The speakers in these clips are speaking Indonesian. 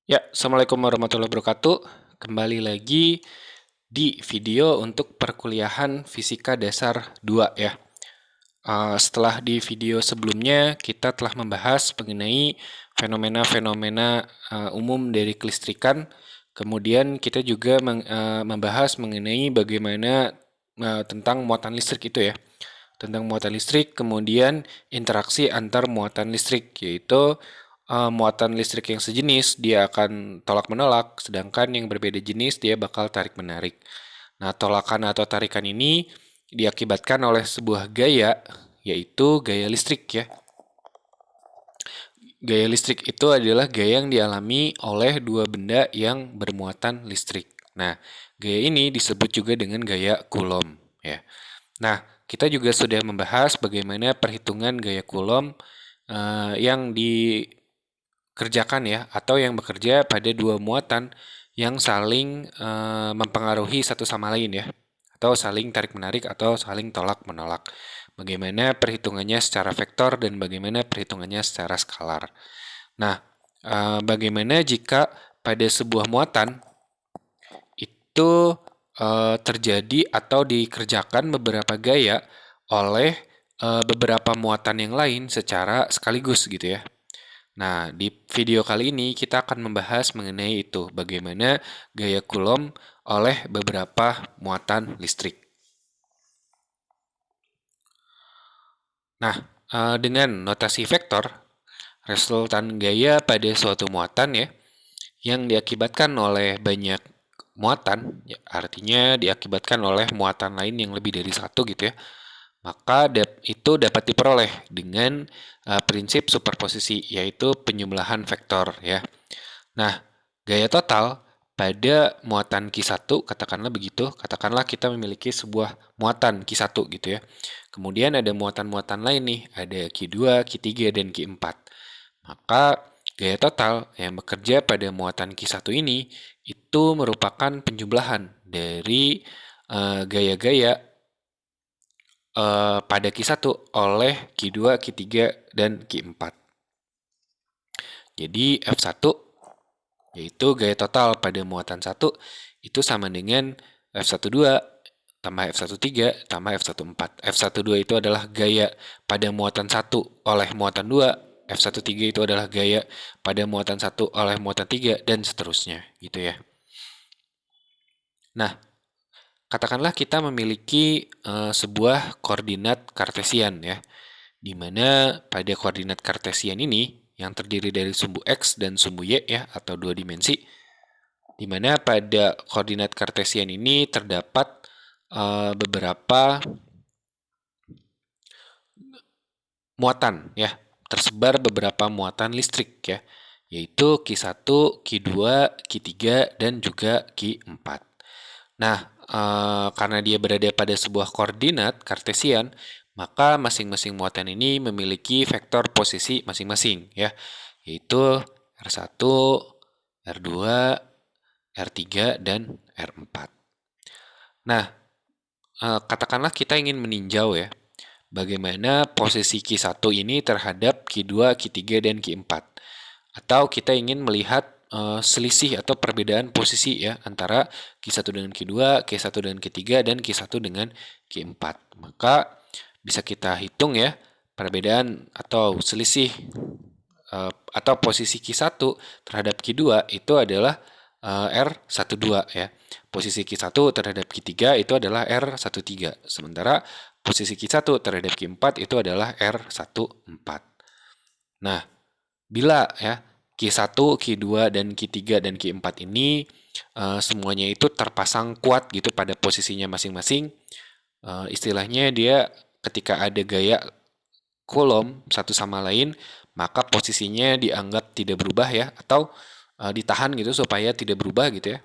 Ya, Assalamualaikum warahmatullahi wabarakatuh. Kembali lagi di video untuk perkuliahan Fisika Dasar 2 ya. Setelah di video sebelumnya, kita telah membahas mengenai fenomena-fenomena umum dari kelistrikan. Kemudian kita juga membahas mengenai bagaimana tentang muatan listrik itu ya. Tentang muatan listrik, kemudian interaksi antar muatan listrik, yaitu muatan listrik yang sejenis dia akan tolak-menolak, sedangkan yang berbeda jenis dia bakal tarik-menarik. Nah, tolakan atau tarikan ini diakibatkan oleh sebuah gaya, yaitu gaya listrik ya. Gaya listrik itu adalah gaya yang dialami oleh dua benda yang bermuatan listrik. Nah, gaya ini disebut juga dengan gaya Coulomb ya. Nah, kita juga sudah membahas bagaimana perhitungan gaya Coulomb yang dikerjakan ya, atau yang bekerja pada dua muatan yang saling mempengaruhi satu sama lain ya, atau saling tarik-menarik atau saling tolak-menolak. Bagaimana perhitungannya secara vektor dan bagaimana perhitungannya secara skalar. Nah, bagaimana jika pada sebuah muatan itu terjadi atau dikerjakan beberapa gaya oleh beberapa muatan yang lain secara sekaligus gitu ya. Nah, di video kali ini kita akan membahas mengenai itu, bagaimana gaya Coulomb oleh beberapa muatan listrik. Nah, dengan notasi vektor, resultan gaya pada suatu muatan ya, yang diakibatkan oleh banyak muatan, ya, artinya diakibatkan oleh muatan lain yang lebih dari satu gitu ya, maka itu dapat diperoleh dengan prinsip superposisi, yaitu penyebelahan vektor ya. Nah, gaya total pada muatan Q1, katakanlah begitu, katakanlah kita memiliki sebuah muatan Q1 gitu ya. Kemudian ada muatan-muatan lain nih, ada Q2, Q3, dan Q4. Maka gaya total yang bekerja pada muatan Q1 ini itu merupakan penjumlahan dari gaya-gaya pada Q1 oleh Q2, Q3, dan Q4. Jadi F1 yaitu gaya total pada muatan 1 itu sama dengan F12 tambah F13 tambah F14. F12 itu adalah gaya pada muatan 1 oleh muatan 2, F13 itu adalah gaya pada muatan 1 oleh muatan 3, dan seterusnya gitu ya. Nah, katakanlah kita memiliki sebuah koordinat kartesian ya, di mana pada koordinat kartesian ini yang terdiri dari sumbu X dan sumbu Y ya, atau dua dimensi, di mana pada koordinat kartesian ini terdapat beberapa muatan ya, tersebar beberapa muatan listrik ya, yaitu Q1, Q2, Q3, dan juga Q4. Nah, karena dia berada pada sebuah koordinat kartesian, maka masing-masing muatan ini memiliki vektor posisi masing-masing ya, yaitu R1, R2, R3, dan R4. Nah, katakanlah kita ingin meninjau ya, bagaimana posisi Q1 ini terhadap Q2, Q3, dan Q4. Atau kita ingin melihat selisih atau perbedaan posisi ya antara Q1 dengan Q2, Q1 dengan Q3, dan Q1 dengan Q4. Maka bisa kita hitung ya perbedaan atau selisih atau posisi Q1 terhadap Q2 itu adalah R12 ya. Posisi Q1 terhadap Q3 itu adalah R13. Sementara posisi Q1 terhadap Q4 itu adalah R14. Nah, bila ya Q1, Q2, dan Q3, dan Q4 ini semuanya itu terpasang kuat gitu pada posisinya masing-masing, istilahnya dia ketika ada gaya Coulomb satu sama lain, maka posisinya dianggap tidak berubah ya, atau ditahan gitu supaya tidak berubah gitu ya.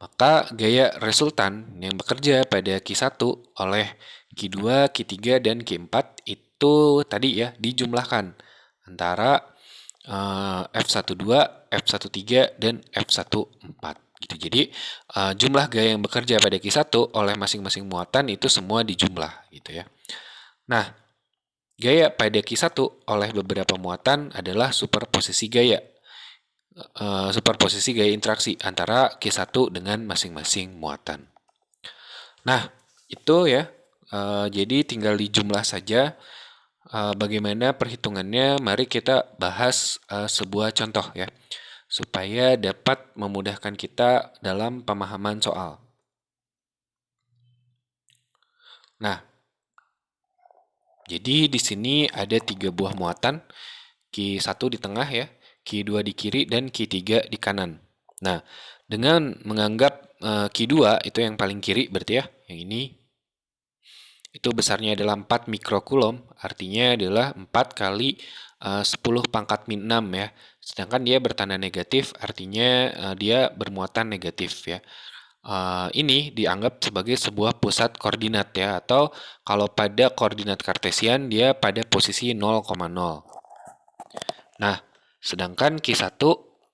Maka gaya resultan yang bekerja pada Q1 oleh Q2, Q3, dan Q4 itu tadi ya dijumlahkan antara F12, F13, dan F14 gitu. Jadi jumlah gaya yang bekerja pada Q1 oleh masing-masing muatan itu semua dijumlah gitu ya. Nah, gaya pada Q1 oleh beberapa muatan adalah superposisi gaya. superposisi gaya interaksi antara Q1 dengan masing-masing muatan. Nah, itu ya. Jadi tinggal dijumlah saja. Bagaimana perhitungannya? Mari kita bahas sebuah contoh ya, supaya dapat memudahkan kita dalam pemahaman soal. Nah, jadi di sini ada 3 buah muatan, Q1 di tengah ya, Q2 di kiri, dan Q3 di kanan. Nah, dengan menganggap Q2 itu yang paling kiri berarti ya, yang ini, itu besarnya adalah 4 mikrokulom, artinya adalah 4 kali 10 pangkat min 6 ya. Sedangkan dia bertanda negatif, artinya dia bermuatan negatif ya. Ini dianggap sebagai sebuah pusat koordinat ya, atau kalau pada koordinat kartesian dia pada posisi 0,0. Nah, sedangkan Q1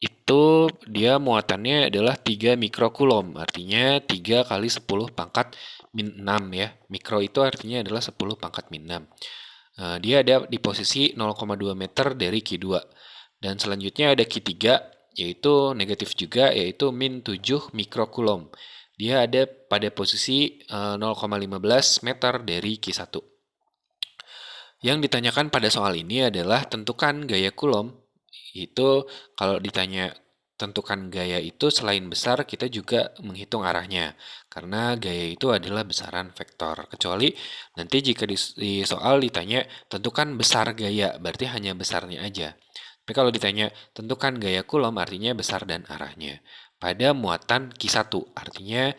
itu dia muatannya adalah 3 mikrokulom, artinya 3 kali 10 pangkat min 6 ya. Mikro itu artinya adalah 10 pangkat min 6. Dia ada di posisi 0,2 meter dari Q2. Dan selanjutnya ada Q3, yaitu negatif juga, yaitu min 7 mikrokulom. Dia ada pada posisi 0,15 meter dari Q1. Yang ditanyakan pada soal ini adalah tentukan gaya kulom. Itu kalau ditanya tentukan gaya itu selain besar, kita juga menghitung arahnya. Karena gaya itu adalah besaran vektor. Kecuali nanti jika di soal ditanya tentukan besar gaya, berarti hanya besarnya aja. Tapi kalau ditanya tentukan gaya kulom, artinya besar dan arahnya. Pada muatan Q1, artinya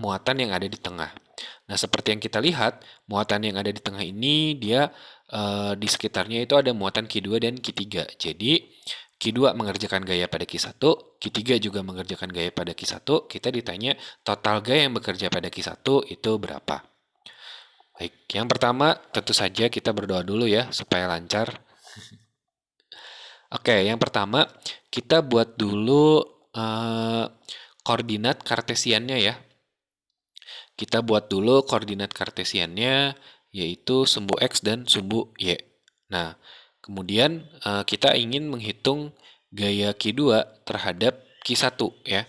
muatan yang ada di tengah. Nah, seperti yang kita lihat, muatan yang ada di tengah ini dia di sekitarnya itu ada muatan Q2 dan Q3. Jadi, Q2 mengerjakan gaya pada Q1, Q3 juga mengerjakan gaya pada Q1. Kita ditanya total gaya yang bekerja pada Q1 itu berapa. Baik, yang pertama tentu saja kita berdoa dulu ya supaya lancar. Oke, yang pertama kita buat dulu koordinat kartesiannya ya. Kita buat dulu koordinat kartesiannya, yaitu sumbu X dan sumbu Y. Nah, kemudian kita ingin menghitung gaya Q2 terhadap Q1 ya.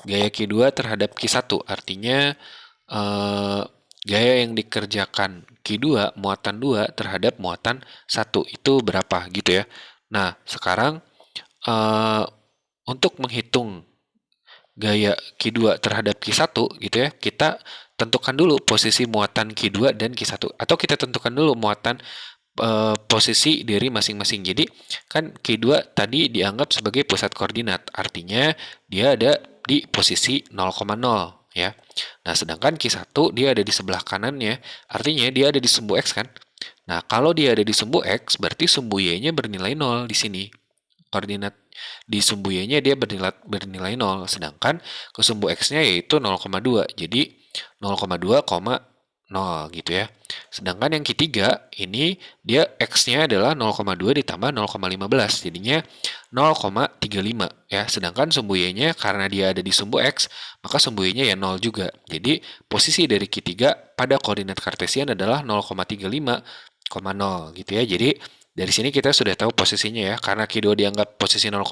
Gaya Q2 terhadap Q1 artinya gaya yang dikerjakan Q2 muatan 2 terhadap muatan 1 itu berapa gitu ya. Nah, sekarang untuk menghitung gaya Q2 terhadap Q1 gitu ya, kita tentukan dulu posisi muatan Q2 dan Q1, atau kita tentukan dulu muatan posisi dari masing-masing. Jadi kan Q2 tadi dianggap sebagai pusat koordinat, artinya dia ada di posisi 0,0 ya. Nah, sedangkan Q1 dia ada di sebelah kanannya, artinya dia ada di sumbu X kan. Nah, kalau dia ada di sumbu X, berarti sumbu Y-nya bernilai 0 di sini. Koordinat di sumbu Y-nya dia bernilai 0, sedangkan ke sumbu X-nya yaitu 0,2. Jadi 0,2, 0 gitu ya. Sedangkan yang ketiga ini dia X-nya adalah 0,2 ditambah 0,15, jadinya 0,35 ya. Sedangkan sumbu Y-nya karena dia ada di sumbu X, maka sumbu Y-nya ya 0 juga. Jadi posisi dari Q3 pada koordinat kartesian adalah 0,35,0 gitu ya. Jadi dari sini kita sudah tahu posisinya ya. Karena Q2 dianggap posisi 0,0,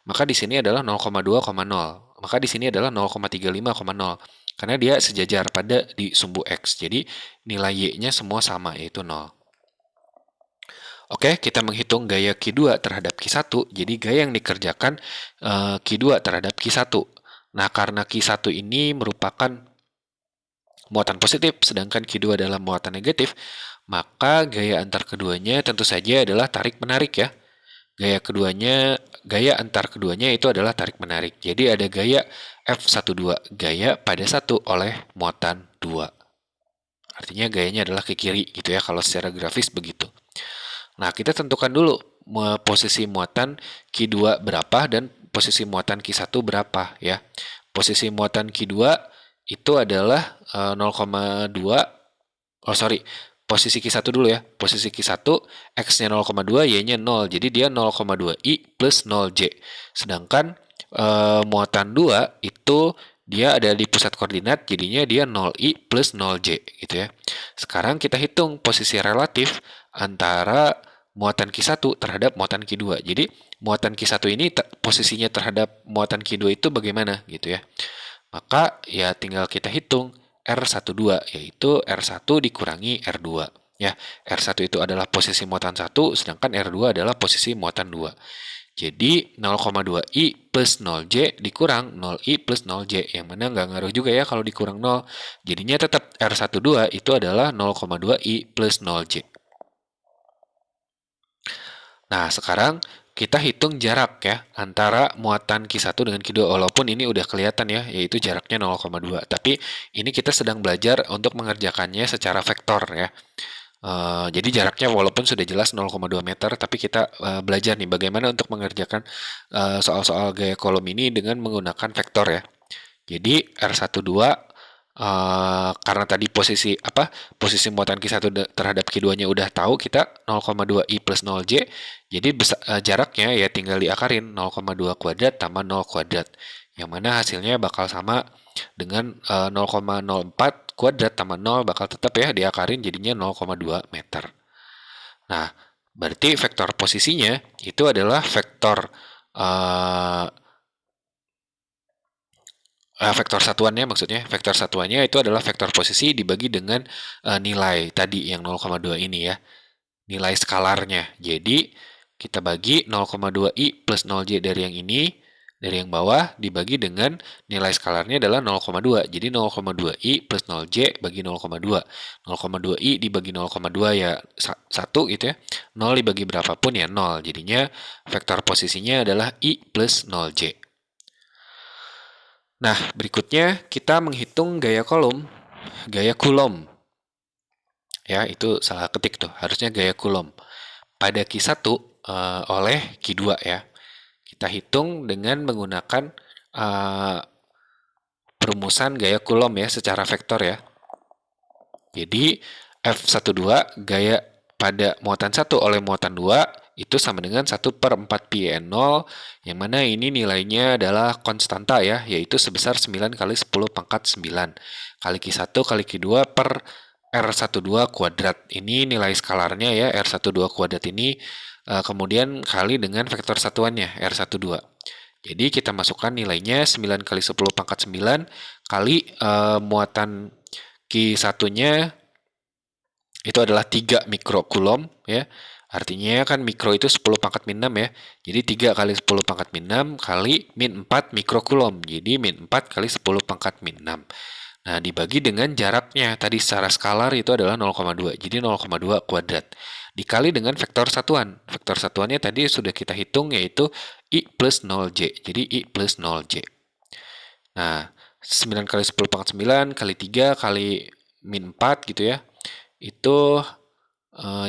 maka di sini adalah 0,2,0. Maka di sini adalah 0,35,0. Karena dia sejajar pada di sumbu X. Jadi nilai Y-nya semua sama, yaitu 0. Oke, kita menghitung gaya Q2 terhadap Q1. Jadi gaya yang dikerjakan Q2 terhadap Q1. Nah, karena Q1 ini merupakan muatan positif, sedangkan Q2 adalah muatan negatif, maka gaya antar keduanya tentu saja adalah tarik-menarik ya. Gaya antar keduanya itu adalah tarik-menarik. Jadi ada gaya F12, gaya pada 1 oleh muatan 2. Artinya gayanya adalah ke kiri gitu ya, kalau secara grafis begitu. Nah, kita tentukan dulu posisi muatan Q2 berapa dan posisi muatan Q1 berapa ya. Posisi muatan Q2 itu adalah 0,2. Oh, sorry. Posisi Q1 dulu ya. Posisi Q1, X-nya 0,2, Y-nya 0. Jadi dia 0,2 I plus 0 J. Sedangkan muatan 2 itu dia ada di pusat koordinat, jadinya dia 0 I plus 0 J gitu ya. Sekarang kita hitung posisi relatif antara muatan Q1 terhadap muatan Q2. Jadi muatan Q1 ini posisinya terhadap muatan Q2 itu bagaimana gitu ya. Maka ya tinggal kita hitung R12, yaitu R1 dikurangi R2. Ya, R1 itu adalah posisi muatan 1, sedangkan R2 adalah posisi muatan 2. Jadi 0,2I plus 0J dikurang 0I plus 0J, yang mana nggak ngaruh juga ya kalau dikurang 0. Jadinya tetap R12 itu adalah 0,2I plus 0J. Nah, sekarang kita hitung jarak ya antara muatan Q1 dengan Q2, walaupun ini udah kelihatan ya, yaitu jaraknya 0,2. Tapi ini kita sedang belajar untuk mengerjakannya secara vektor ya. Jadi jaraknya walaupun sudah jelas 0,2 meter, tapi kita belajar nih bagaimana untuk mengerjakan soal-soal gaya kolom ini dengan menggunakan vektor ya. Jadi R12 karena tadi posisi muatan Q1 terhadap Q2-nya udah tahu, kita 0,2I plus 0J. Jadi jaraknya ya tinggal diakarin 0,2 kuadrat tambah 0 kuadrat. Yang mana hasilnya bakal sama dengan 0,04 kuadrat tambah 0 bakal tetap ya diakarin jadinya 0,2 meter. Nah, berarti vektor posisinya itu adalah vektor vektor satuannya, maksudnya vektor satuannya itu adalah vektor posisi dibagi dengan nilai tadi yang 0,2 ini ya, nilai skalarnya. Jadi kita bagi 0,2i plus 0j dari yang ini, dari yang bawah dibagi dengan nilai skalarnya adalah 0,2. Jadi 0,2i plus 0j bagi 0,2. 0,2i dibagi 0,2 ya 1 gitu ya. 0 dibagi berapapun ya 0. Jadinya vektor posisinya adalah i plus 0j. Nah, berikutnya kita menghitung gaya kolom, gaya Coulomb. Ya, itu salah ketik tuh, harusnya gaya Coulomb. Pada Q1 oleh Q2 ya. Kita hitung dengan menggunakan perumusan gaya Coulomb ya, secara vektor ya. Jadi, F12 gaya pada muatan 1 oleh muatan 2 itu sama dengan 1/4 pi/n0, yang mana ini nilainya adalah konstanta ya, yaitu sebesar 9 kali 10 pangkat 9 kali Q1 kali Q2 per R12 kuadrat. Ini nilai skalarnya ya, R12 kuadrat ini kemudian kali dengan vektor satuannya, R12. Jadi kita masukkan nilainya 9 kali 10 pangkat 9 kali muatan Q1-nya itu adalah 3 mikrocoulomb ya. Artinya kan mikro itu 10 pangkat min 6 ya. Jadi 3 kali 10 pangkat min 6 kali min 4 mikrocoulomb. Jadi min 4 kali 10 pangkat min 6. Nah, dibagi dengan jaraknya. Tadi secara skalar itu adalah 0,2. Jadi 0,2 kuadrat. Dikali dengan vektor satuan. Vektor satuannya tadi sudah kita hitung, yaitu I plus 0J. Jadi I plus 0J. Nah, 9 kali 10 pangkat 9 kali 3 kali min 4 gitu ya. Itu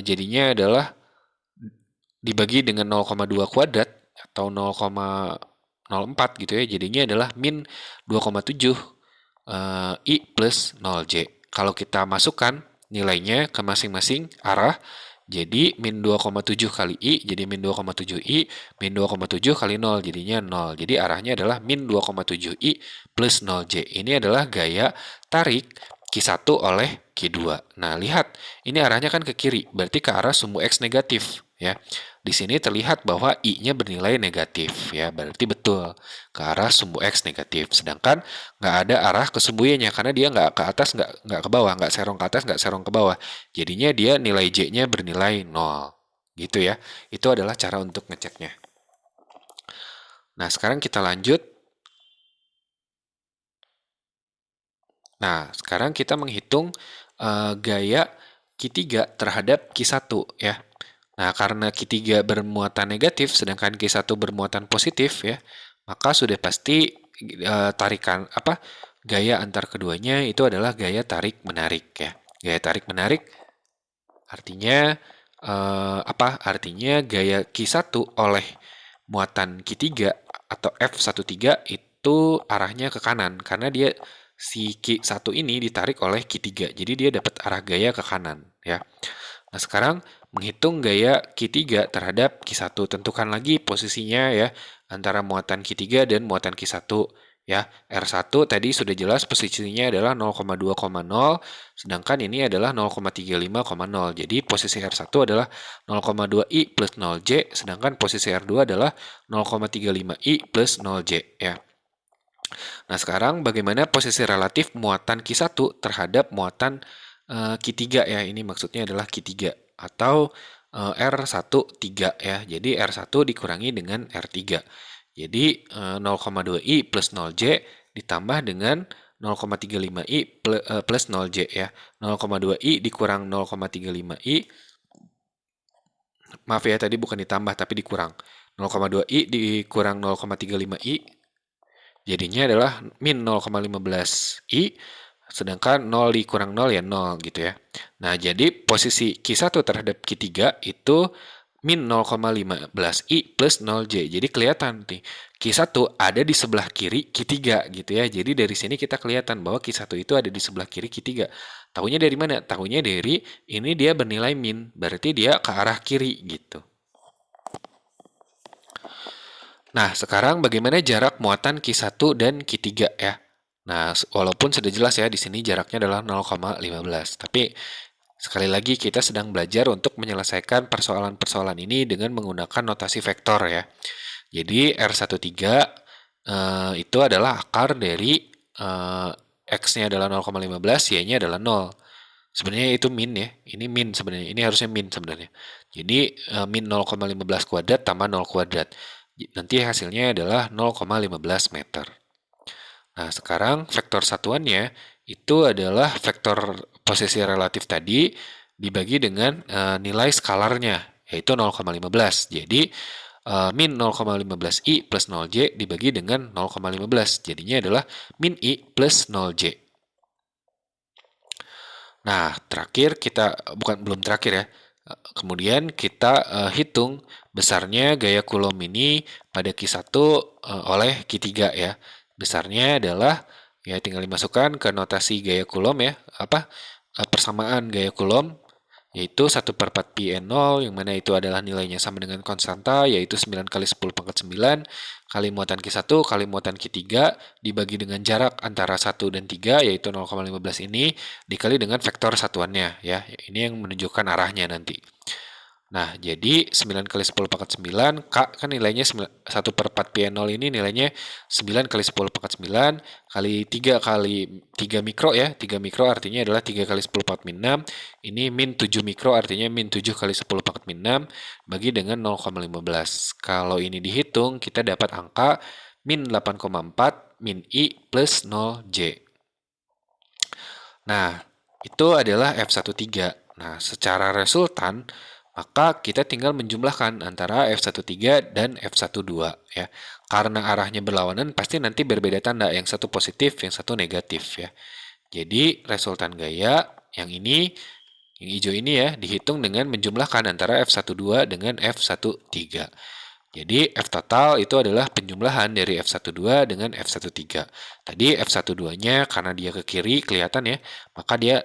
jadinya adalah dibagi dengan 0,2 kuadrat atau 0,04 gitu ya. Jadinya adalah min 2,7 I plus 0J. Kalau kita masukkan nilainya ke masing-masing arah, jadi min 2,7 kali I, jadi min 2,7 I, min 2,7 kali 0, jadinya 0. Jadi arahnya adalah min 2,7 I plus 0J. Ini adalah gaya tarik Q1 oleh Q2. Nah, lihat, ini arahnya kan ke kiri, berarti ke arah sumbu X negatif ya. Di sini terlihat bahwa I-nya bernilai negatif ya, berarti betul ke arah sumbu X negatif. Sedangkan nggak ada arah ke sumbu Y-nya karena dia nggak ke atas, nggak ke bawah, nggak serong ke atas, nggak serong ke bawah. Jadinya dia nilai J-nya bernilai 0. Gitu ya. Itu adalah cara untuk ngeceknya. Nah, sekarang kita lanjut. Nah, sekarang kita menghitung gaya Q3 terhadap Q1 ya. Nah, karena Q3 bermuatan negatif, sedangkan Q1 bermuatan positif ya, maka sudah pasti gaya antar keduanya itu adalah gaya tarik-menarik ya. Gaya tarik-menarik artinya Artinya gaya Q1 oleh muatan Q3 atau F13 itu arahnya ke kanan, karena si Q1 ini ditarik oleh Q3, jadi dia dapat arah gaya ke kanan ya. Nah, sekarang menghitung gaya Q3 terhadap Q1. Tentukan lagi posisinya ya antara muatan Q3 dan muatan Q1. Ya, R1 tadi sudah jelas posisinya adalah 0,2,0, sedangkan ini adalah 0,35,0. Jadi posisi R1 adalah 0,2i plus 0j, sedangkan posisi R2 adalah 0,35i plus 0j. Ya. Nah, sekarang bagaimana posisi relatif muatan Q1 terhadap muatan Q3 ya. Ini maksudnya adalah Q3 atau R1 3 ya. Jadi R1 dikurangi dengan R3. Jadi 0,2i plus 0j ditambah dengan 0,35i plus 0j ya. 0,2i dikurang 0,35i, maaf ya tadi bukan ditambah tapi dikurang. 0,2i dikurang 0,35i jadinya adalah min 0,15i, sedangkan 0 dikurang 0 ya 0 gitu ya. Nah, jadi posisi Q1 terhadap Q3 itu min 0,15i plus 0j. Jadi kelihatan nih, Q1 ada di sebelah kiri Q3 gitu ya. Jadi dari sini kita kelihatan bahwa Q1 itu ada di sebelah kiri Q3. Tahunya dari mana? Tahunya dari ini dia bernilai min, berarti dia ke arah kiri gitu. Nah, sekarang bagaimana jarak muatan Q1 dan Q3 ya? Nah, walaupun sudah jelas ya di sini jaraknya adalah 0,15. Tapi sekali lagi kita sedang belajar untuk menyelesaikan persoalan-persoalan ini dengan menggunakan notasi vektor ya. Jadi R13 itu adalah akar dari X-nya adalah 0,15, Y-nya adalah 0. Sebenarnya itu min ya. Ini min sebenarnya. Ini harusnya min sebenarnya. Jadi min 0,15 kuadrat tambah 0 kuadrat. Nanti hasilnya adalah 0,15 meter. Nah, sekarang vektor satuannya itu adalah vektor posisi relatif tadi dibagi dengan nilai skalarnya, yaitu 0,15. Jadi, min 0,15i plus 0j dibagi dengan 0,15. Jadinya adalah min i plus 0j. Nah, terakhir kita, belum terakhir ya. Kemudian kita hitung besarnya gaya Coulomb ini pada Q1 oleh Q3 ya. Besarnya adalah ya tinggal dimasukkan ke notasi gaya Coulomb ya, persamaan gaya Coulomb yaitu 1/4 pi N0 yang mana itu adalah nilainya sama dengan konstanta yaitu 9 kali 10 pangkat 9 kali muatan Q1 kali muatan Q3 dibagi dengan jarak antara 1 dan 3 yaitu 0,15 ini dikali dengan vektor satuannya ya. Ini yang menunjukkan arahnya nanti. Nah, jadi 9 kali 10 pangkat 9, K kan nilainya 1/4 pi N0 ini nilainya 9 kali 10 pangkat 9 kali 3 kali 3 mikro ya. 3 mikro artinya adalah 3 kali 10 pangkat min 6. Ini min 7 mikro artinya min 7 kali 10 pangkat min 6 bagi dengan 0,15. Kalau ini dihitung, kita dapat angka min 8,4 min I plus 0J. Nah, itu adalah F13. Nah, secara resultan, maka kita tinggal menjumlahkan antara F13 dan F12 ya. Karena arahnya berlawanan pasti nanti berbeda tanda, yang satu positif, yang satu negatif ya. Jadi resultan gaya yang ini, yang hijau ini ya, dihitung dengan menjumlahkan antara F12 dengan F13. Jadi F total itu adalah penjumlahan dari F12 dengan F13. Tadi F12-nya karena dia ke kiri kelihatan ya, maka dia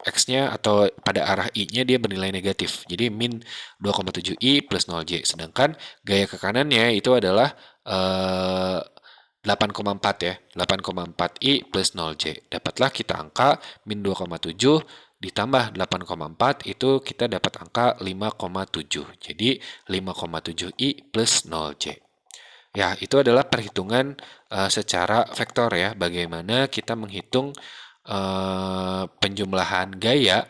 X-nya atau pada arah I-nya dia bernilai negatif. Jadi min 2,7i plus 0j. Sedangkan gaya ke kanannya itu adalah 8,4 ya. 8,4i plus 0j. Dapatlah kita angka min 2,7 ditambah 8,4 itu kita dapat angka 5,7. Jadi 5,7i plus 0j. Ya, itu adalah perhitungan secara vektor ya. Bagaimana kita menghitung penjumlahan gaya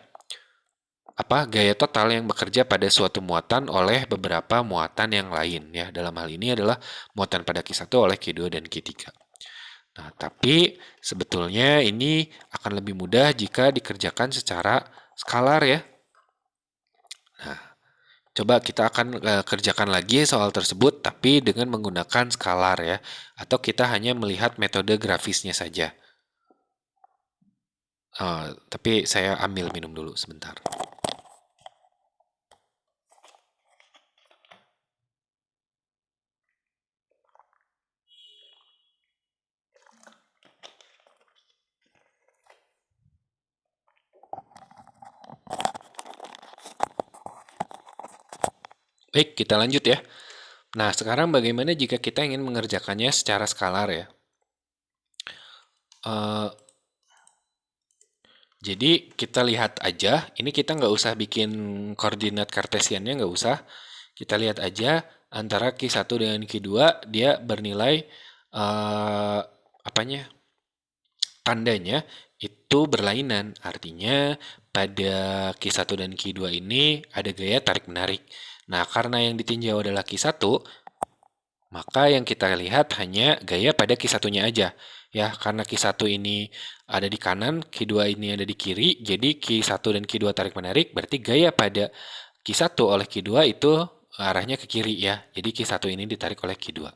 total yang bekerja pada suatu muatan oleh beberapa muatan yang lain ya. Dalam hal ini adalah muatan pada Q1 oleh Q2 dan Q3. Nah, tapi sebetulnya ini akan lebih mudah jika dikerjakan secara skalar ya. Nah, coba kita akan kerjakan lagi soal tersebut tapi dengan menggunakan skalar ya. Atau kita hanya melihat metode grafisnya saja. Tapi saya ambil minum dulu sebentar. Baik, kita lanjut ya. Nah, sekarang bagaimana jika kita ingin mengerjakannya secara skalar ya? Eh, jadi kita lihat aja, ini kita nggak usah bikin koordinat kartesiannya, nggak usah. Kita lihat aja antara Q1 dengan Q2, dia bernilai apanya? Tandanya itu berlainan. Artinya pada Q1 dan Q2 ini ada gaya tarik-menarik. Nah, karena yang ditinjau adalah Q1, maka yang kita lihat hanya gaya pada Q1-nya aja. Ya, karena Q1 ini ada di kanan, Q2 ini ada di kiri, jadi Q1 dan Q2 tarik-menarik, berarti gaya pada Q1 oleh Q2 itu arahnya ke kiri ya. Jadi Q1 ini ditarik oleh Q2.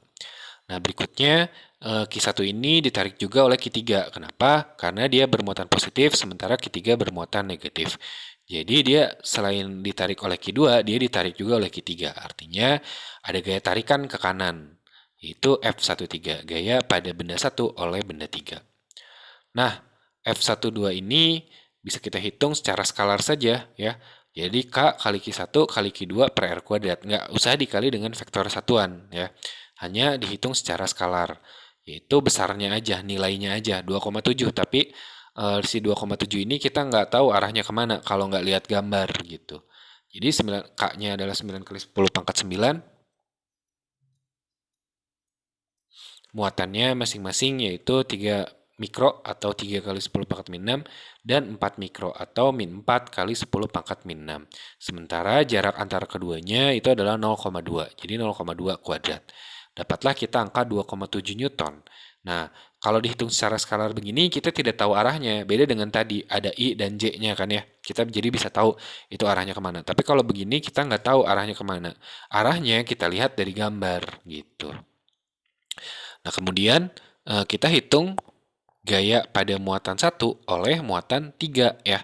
Nah, berikutnya Q1 ini ditarik juga oleh Q3. Kenapa? Karena dia bermuatan positif, sementara Q3 bermuatan negatif. Jadi dia selain ditarik oleh Q2, dia ditarik juga oleh Q3. Artinya ada gaya tarikan ke kanan, yaitu F13, gaya pada benda 1 oleh benda 3. Nah, F12 ini bisa kita hitung secara skalar saja ya. Jadi K kali Q1 kali Q2 per R kuadrat. Nggak usah dikali dengan vektor satuan ya. Hanya dihitung secara skalar. Yaitu besarnya aja, nilainya aja 2,7. Tapi si 2,7 ini kita nggak tahu arahnya kemana kalau nggak lihat gambar gitu. Jadi K-nya adalah 9 kali 10 pangkat 9. Muatannya masing-masing yaitu 3 mikro atau 3 kali 10 pangkat min 6 dan 4 mikro atau min 4 kali 10 pangkat min 6. Sementara jarak antara keduanya itu adalah 0,2. Jadi 0,2 kuadrat. Dapatlah kita angka 2,7 Newton. Nah, kalau dihitung secara skalar begini, kita tidak tahu arahnya. Beda dengan tadi, ada I dan J-nya kan ya. Kita jadi bisa tahu itu arahnya kemana. Tapi kalau begini, kita nggak tahu arahnya kemana. Arahnya kita lihat dari gambar gitu. Nah, kemudian kita hitung gaya pada muatan 1 oleh muatan 3 ya.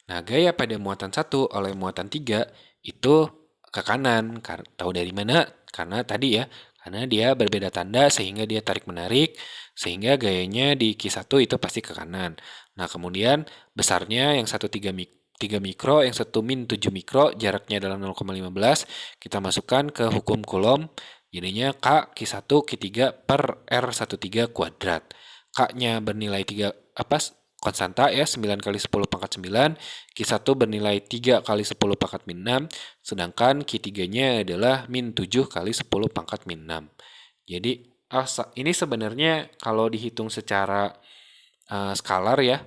Nah, gaya pada muatan 1 oleh muatan 3 itu ke kanan. Tahu dari mana? Karena tadi ya, karena dia berbeda tanda sehingga dia tarik-menarik, sehingga gayanya di Q1 itu pasti ke kanan. Nah, kemudian besarnya yang satu 3 mikro, yang satu min 7 mikro, jaraknya adalah 0,15. Kita masukkan ke hukum Coulomb, jadinya K Q1 Q3 per R13 kuadrat. K-nya bernilai 3 konstanta ya 9 kali 10 pangkat 9, Q1 bernilai 3 kali 10 pangkat min 6, sedangkan Q3-nya adalah min 7 kali 10 pangkat min 6. Jadi ini sebenarnya kalau dihitung secara skalar ya,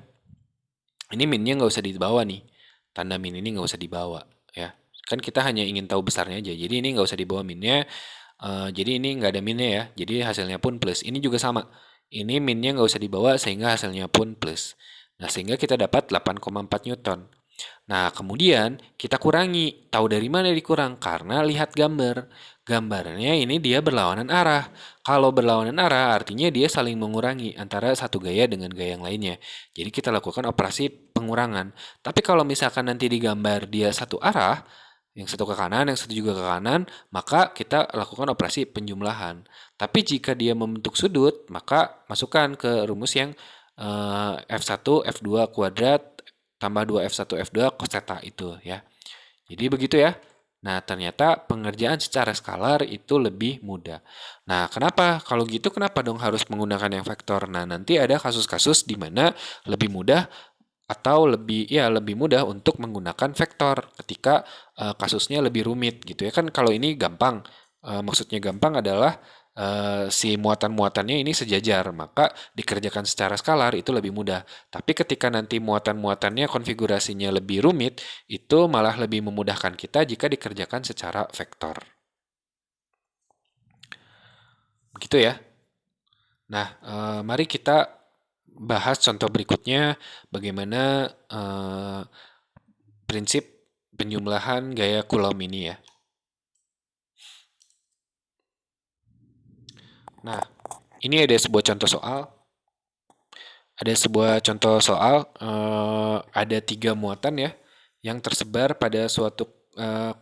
ini minnya nggak usah dibawa nih. Tanda min ini nggak usah dibawa ya. Kan kita hanya ingin tahu besarnya aja. Jadi ini nggak usah dibawa minnya. Jadi ini nggak ada minnya ya. Jadi hasilnya pun plus. Ini juga sama. Ini minnya nggak usah dibawa sehingga hasilnya pun plus. Nah, sehingga kita dapat 8,4 Newton. Nah, kemudian kita kurangi. Tahu dari mana dikurang? Karena lihat gambar. Gambarnya ini dia berlawanan arah. Kalau berlawanan arah artinya dia saling mengurangi antara satu gaya dengan gaya yang lainnya. Jadi kita lakukan operasi pengurangan. Tapi kalau misalkan nanti di gambar dia satu arah, yang satu ke kanan, yang satu juga ke kanan, maka kita lakukan operasi penjumlahan. Tapi jika dia membentuk sudut, maka masukkan ke rumus yang F1 F2 kuadrat tambah 2 F1 F2 cos theta itu ya. Jadi begitu ya. Nah, ternyata pengerjaan secara skalar itu lebih mudah. Nah, kenapa? Kalau gitu kenapa dong harus menggunakan yang vektor? Nah, nanti ada kasus-kasus di mana lebih mudah atau lebih mudah untuk menggunakan vektor ketika kasusnya lebih rumit gitu ya. Kan kalau ini gampang. Maksudnya gampang adalah si muatan-muatannya ini sejajar, maka dikerjakan secara skalar itu lebih mudah. Tapi ketika nanti muatan-muatannya konfigurasinya lebih rumit, itu malah lebih memudahkan kita jika dikerjakan secara vektor. Begitu ya. Nah, mari kita bahas contoh berikutnya bagaimana prinsip penjumlahan gaya Coulomb ini ya. Nah, ini ada sebuah contoh soal. Ada sebuah contoh soal, ada 3 muatan ya, yang tersebar pada suatu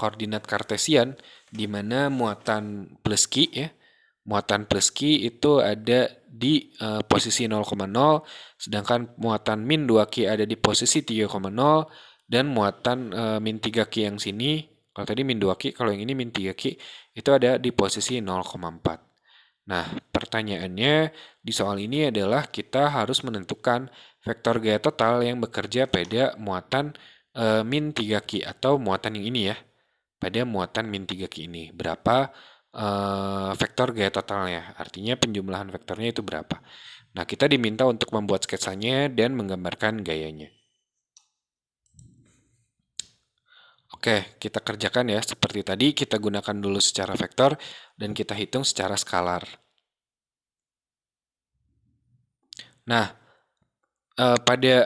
koordinat kartesian, di mana muatan plus Q ya, muatan plus Q itu ada di posisi 0,0, sedangkan muatan min 2Q ada di posisi 3,0, dan muatan min 3Q yang sini, kalau tadi min 2Q, kalau yang ini min 3Q, itu ada di posisi 0,4. Nah, pertanyaannya di soal ini adalah kita harus menentukan vektor gaya total yang bekerja pada muatan min 3Q atau muatan yang ini ya. Pada muatan min 3Q ini. Berapa vektor gaya totalnya? Artinya penjumlahan vektornya itu berapa? Nah, kita diminta untuk membuat sketsanya dan menggambarkan gayanya. Oke, kita kerjakan ya. Seperti tadi, kita gunakan dulu secara vektor dan kita hitung secara skalar. Nah, pada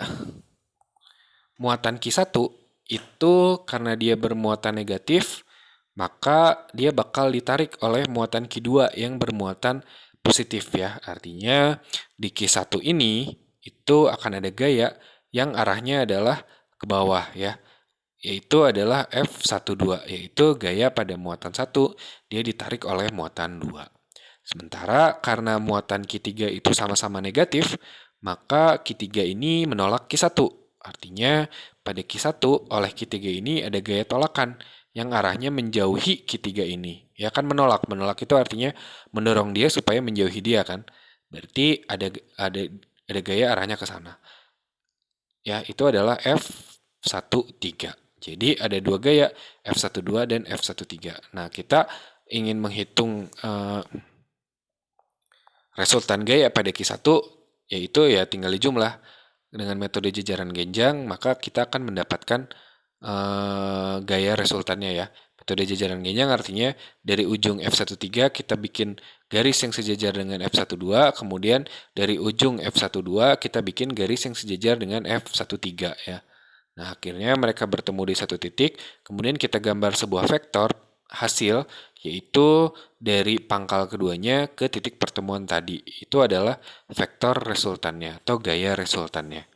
muatan Q1 itu karena dia bermuatan negatif, maka dia bakal ditarik oleh muatan Q2 yang bermuatan positif ya. Artinya di Q1 ini itu akan ada gaya yang arahnya adalah ke bawah ya. Yaitu adalah F12, yaitu gaya pada muatan 1, dia ditarik oleh muatan 2. Sementara karena muatan Q3 itu sama-sama negatif, maka Q3 ini menolak Q1. Artinya pada Q1 oleh Q3 ini ada gaya tolakan yang arahnya menjauhi Q3 ini. Ya kan menolak. Menolak itu artinya mendorong dia supaya menjauhi dia kan. Berarti ada gaya arahnya ke sana. Ya, itu adalah F13. Jadi ada dua gaya, F12 dan F13. Nah, kita ingin menghitung resultan gaya pada Q1, yaitu ya tinggal dijumlah. Dengan metode jajaran genjang, maka kita akan mendapatkan gaya resultannya ya. Metode jajaran genjang artinya dari ujung F13 kita bikin garis yang sejajar dengan F12, kemudian dari ujung F12 kita bikin garis yang sejajar dengan F13 ya. Nah, akhirnya mereka bertemu di satu titik, kemudian kita gambar sebuah vektor hasil, yaitu dari pangkal keduanya ke titik pertemuan tadi. Itu adalah vektor resultannya atau gaya resultannya.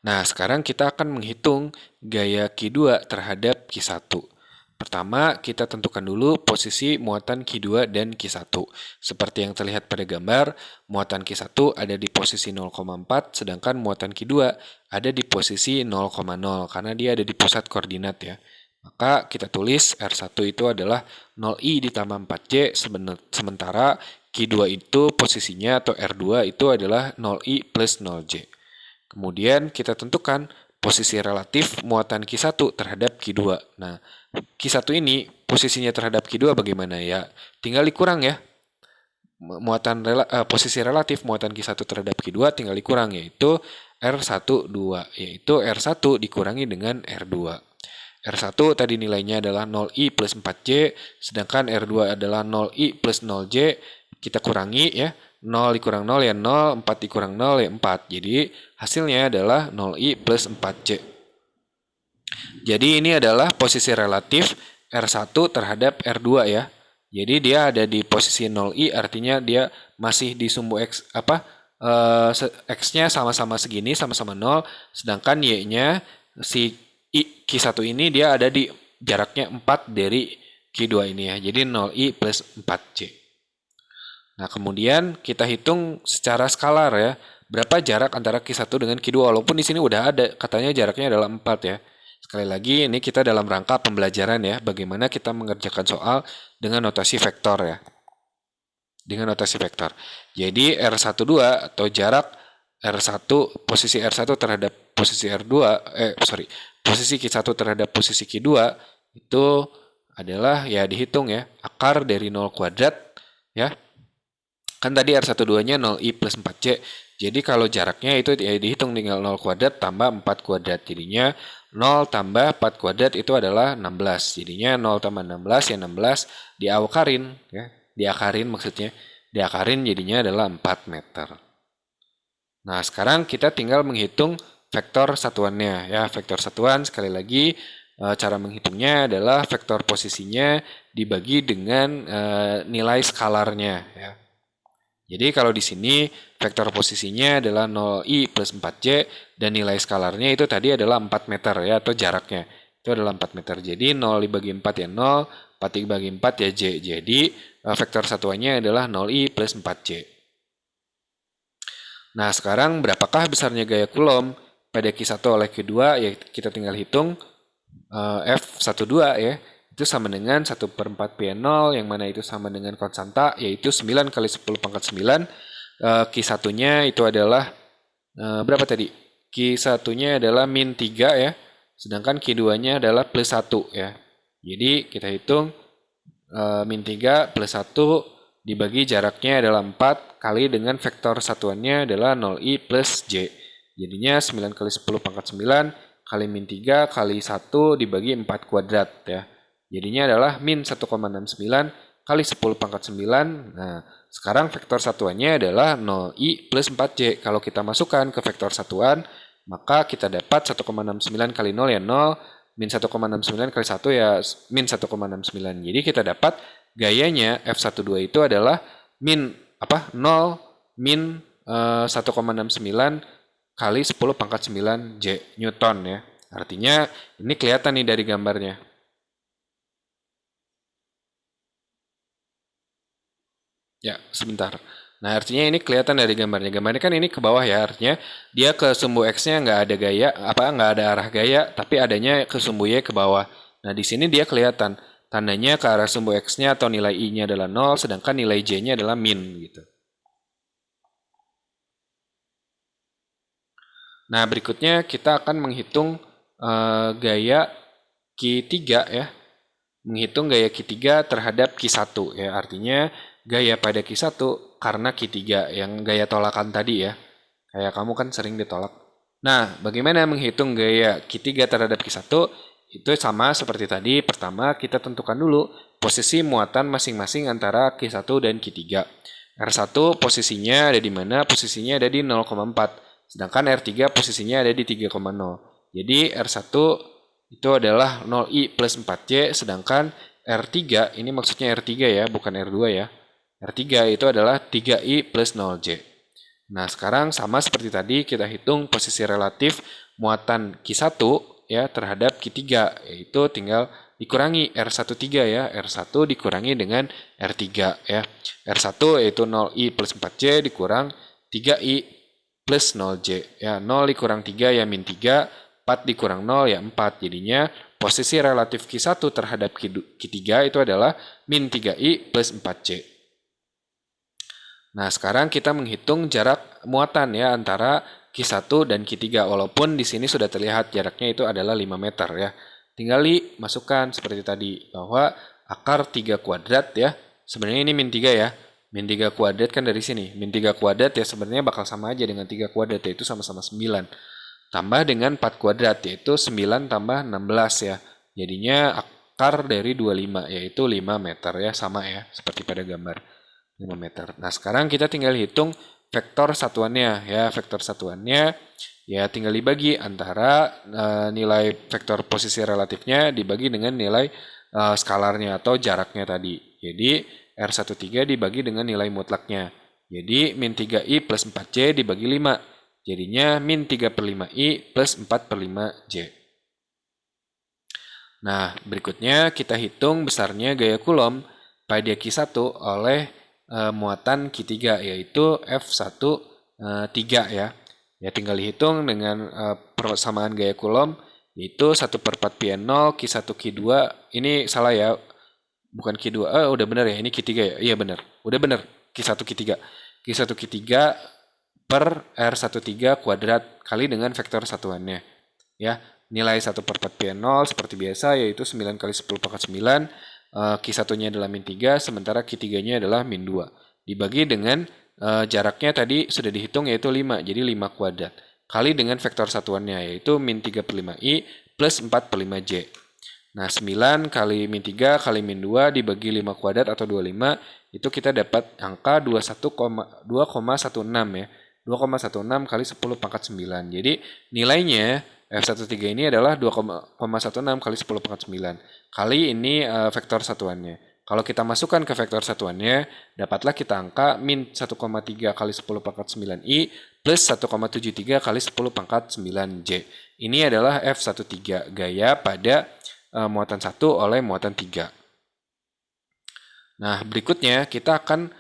Nah, sekarang kita akan menghitung gaya Q2 terhadap Q1. Pertama, kita tentukan dulu posisi muatan Q2 dan Q1. Seperti yang terlihat pada gambar, muatan Q1 ada di posisi 0,4, sedangkan muatan Q2 ada di posisi 0,0, karena dia ada di pusat koordinat ya. Maka kita tulis R1 itu adalah 0I ditambah 4J, sementara Q2 itu posisinya atau R2 itu adalah 0I plus 0J. Kemudian kita tentukan posisi relatif muatan Q1 terhadap Q2. Nah, Q1 ini posisinya terhadap Q2 bagaimana ya? Tinggal dikurang ya. Posisi relatif muatan Q1 terhadap Q2 tinggal dikurang, yaitu R12, yaitu R1 dikurangi dengan R2. R1 tadi nilainya adalah 0I plus 4J, sedangkan R2 adalah 0I plus 0J. Kita kurangi ya. 0 dikurang 0 ya 0, 4 dikurang 0 ya 4. Jadi hasilnya adalah 0I plus 4C. Jadi ini adalah posisi relatif R1 terhadap R2 ya. Jadi dia ada di posisi 0I, artinya dia masih di sumbu X X-nya sama-sama segini, sama-sama 0, sedangkan Y-nya si Q1 ini dia ada di jaraknya 4 dari Q2 ini ya. Jadi 0I plus 4C. Nah, kemudian kita hitung secara skalar ya. Berapa jarak antara Q1 dengan Q2, walaupun di sini udah ada, katanya jaraknya adalah 4 ya. Sekali lagi, ini kita dalam rangka pembelajaran ya, bagaimana kita mengerjakan soal dengan notasi vektor ya. Dengan notasi vektor. Jadi R12 atau jarak R1, posisi R1 terhadap posisi posisi Q1 terhadap posisi Q2 itu adalah ya dihitung ya, akar dari 0 kuadrat ya. Kan tadi R12-nya 0I plus 4C. Jadi kalau jaraknya itu ya dihitung tinggal 0 kuadrat tambah 4 kuadrat. Jadinya 0 tambah 4 kuadrat itu adalah 16. Jadinya 0 tambah 16 ya 16 diakarin ya. Diakarin maksudnya. Diakarin jadinya adalah 4 meter. Nah, sekarang kita tinggal menghitung vektor satuannya ya. Vektor satuan sekali lagi cara menghitungnya adalah vektor posisinya dibagi dengan nilai skalarnya ya. Jadi kalau di sini vektor posisinya adalah 0i plus 4j dan nilai skalarnya itu tadi adalah 4 meter ya atau jaraknya. Itu adalah 4 meter. Jadi 0 dibagi 4 ya 0, 4 dibagi 4 ya j. Jadi vektor satuannya adalah 0i plus 4j. Nah, sekarang berapakah besarnya gaya Coulomb pada Q1 oleh Q2? Ya kita tinggal hitung F12 ya. itu sama dengan 1/4 P0, yang mana itu sama dengan konstanta, yaitu 9 kali 10 pangkat 9. Q1-nya itu adalah berapa tadi? Q1-nya adalah min 3 ya, sedangkan Q2-nya adalah plus 1 ya. Jadi kita hitung min 3 plus 1 dibagi jaraknya adalah 4 kali dengan vektor satuannya adalah 0i plus j. Jadinya 9 kali 10 pangkat 9 kali min 3 kali 1 dibagi 4 kuadrat ya. Jadinya adalah min 1,69 kali 10 pangkat 9. Nah, sekarang vektor satuannya adalah 0i plus 4j. Kalau kita masukkan ke vektor satuan, maka kita dapat 1,69 kali 0 ya 0, min 1,69 kali 1 ya min 1,69. Jadi kita dapat gayanya F12 itu adalah min 0 min 1,69 kali 10 pangkat 9 J Newton ya. Artinya ini kelihatan nih dari gambarnya. Ya, sebentar. Nah, artinya ini kelihatan dari gambarnya. Gambarnya kan ini ke bawah ya, artinya dia ke sumbu X-nya nggak ada gaya, nggak ada arah gaya, tapi adanya ke sumbu Y ke bawah. Nah, di sini dia kelihatan. Tandanya ke arah sumbu X-nya atau nilai I-nya adalah 0, sedangkan nilai J-nya adalah min gitu. Nah, berikutnya kita akan menghitung gaya Q3 ya. Menghitung gaya Q3 terhadap Q1 ya. Artinya gaya pada Q1 karena Q3 yang gaya tolakan tadi ya. Kayak kamu kan sering ditolak. Nah, bagaimana menghitung gaya Q3 terhadap Q1? Itu sama seperti tadi. Pertama, kita tentukan dulu posisi muatan masing-masing antara Q1 dan Q3. R1 posisinya ada di mana? Posisinya ada di 0,4. Sedangkan R3 posisinya ada di 3,0. Jadi R1 itu adalah 0i plus 4j, sedangkan R3, ini maksudnya R3 ya, bukan R2 ya. R3 itu adalah 3i plus 0j. Nah, sekarang sama seperti tadi, kita hitung posisi relatif muatan Q1 ya terhadap Q3, yaitu tinggal dikurangi R13 ya, R1 dikurangi dengan R3 ya. R1 yaitu 0i plus 4j dikurang 3i plus 0j ya, 0 dikurang 3 ya min 3, 4 dikurang 0 ya 4. Jadinya posisi relatif Q1 terhadap Q3 itu adalah min 3i plus 4j. Nah, sekarang kita menghitung jarak muatan ya antara Q1 dan Q3, walaupun di sini sudah terlihat jaraknya itu adalah 5 meter ya. Tinggal dimasukkan seperti tadi, bahwa akar 3 kuadrat ya, sebenarnya ini min 3 ya. Min 3 kuadrat kan dari sini. Min 3 kuadrat ya sebenarnya bakal sama aja dengan 3 kuadrat, yaitu sama-sama 9. Tambah dengan 4 kuadrat, yaitu 9 tambah 16 ya. Jadinya akar dari 25, yaitu 5 meter ya, sama ya, seperti pada gambar. 5 meter. Nah, sekarang kita tinggal hitung vektor satuannya ya. Vektor satuannya ya tinggal dibagi antara nilai vektor posisi relatifnya dibagi dengan nilai skalarnya atau jaraknya tadi. Jadi R13 dibagi dengan nilai mutlaknya. Jadi min 3i plus 4j dibagi 5. Jadinya min 3 per 5i plus 4 per 5j. Nah, berikutnya kita hitung besarnya gaya Coulomb pada Q1 oleh muatan Q3, yaitu F13 ya. Ya tinggal dihitung dengan persamaan gaya Coulomb, yaitu 1/4 P0 Q1 Q2. Ini salah ya, bukan Q2. Udah benar ya, ini Q3 ya. Iya benar. Udah benar. Q1 Q3. Q1 Q3 per R13 kuadrat kali dengan vektor satuannya. Ya, nilai 1/4 P0 seperti biasa yaitu 9 kali 10 pangkat 9. Q1-nya adalah min 3, sementara Q3-nya adalah min 2. Dibagi dengan jaraknya tadi sudah dihitung yaitu 5, jadi 5 kuadrat. Kali dengan vektor satuannya yaitu min 3 per 5i plus 4 per 5j. Nah, 9 kali min 3 kali min 2 dibagi 5 kuadrat atau 25, itu kita dapat angka 2,16 ya. 2,16 kali 10 pangkat 9. Jadi nilainya F13 ini adalah 2,16 kali 10 pangkat 9. Kali ini vektor satuannya. Kalau kita masukkan ke vektor satuannya, dapatlah kita angka min 1,3 kali 10 pangkat 9i plus 1,73 kali 10 pangkat 9j. Ini adalah F13, gaya pada muatan 1 oleh muatan 3. Nah, berikutnya kita akan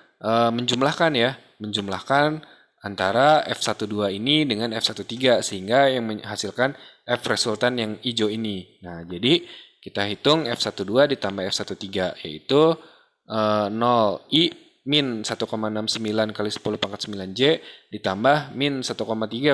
menjumlahkan ya. Menjumlahkan antara F12 ini dengan F13 sehingga yang menghasilkan F resultan yang hijau ini. Nah, jadi Kita hitung F12 ditambah F13, yaitu 0I min 1,69 kali 10 pangkat 9J ditambah min 1,3